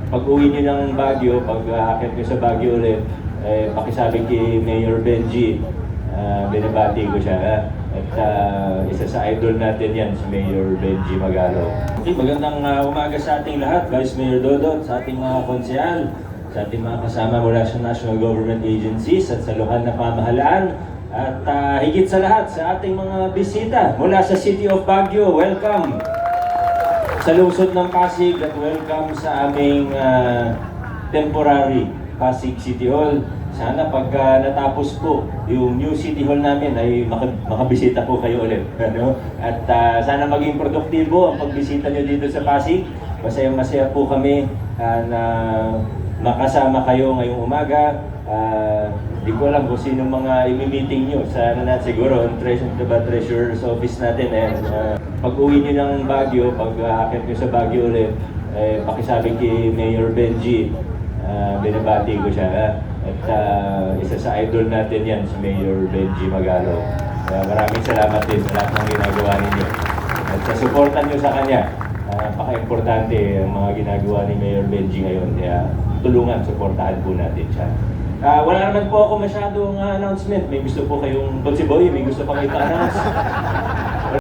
pag-uwi niyo ng Baguio, pag aakyat niyo sa Baguio ulit, pakisabi kay Mayor Benji, binabati ko siya. At isa sa idol natin yan, si Mayor Benji Magalong. Okay, magandang umaga sa ating lahat, Vice Mayor Dodot, sa ating mga konsehal, sa ating mga kasama mula sa national government agencies at sa lokal na pamahalaan. At higit sa lahat, sa ating mga bisita mula sa City of Baguio, welcome sa lungsod ng Pasig at welcome sa aming temporary Pasig City Hall. Sana pag natapos po yung new City Hall namin ay makabisita po kayo ulit. Ano? At sana maging produktibo ang pagbisita nyo dito sa Pasig. Masaya-masaya po kami na makasama kayo ngayong umaga. Di ko alam kung sino mga imi-meeting nyo. Sana siguro ang Treasurer's Office natin. And pag-uwi nyo ng Baguio, pag aakyat nyo sa Baguio ulit, pakisabi kay Mayor Benji, binabati ko siya. At isa sa idol natin yan, si Mayor Benji Magalong. Maraming salamat din sa lahat ng ginagawa ninyo. At sa suportan nyo sa kanya, napaka-importante ang mga ginagawa ni Mayor Benji ngayon. Kaya tulungan, suportahan po natin siya. Wala naman po ako masyadong announcement. May gusto po kayong, Boy, may gusto pang ita-announce.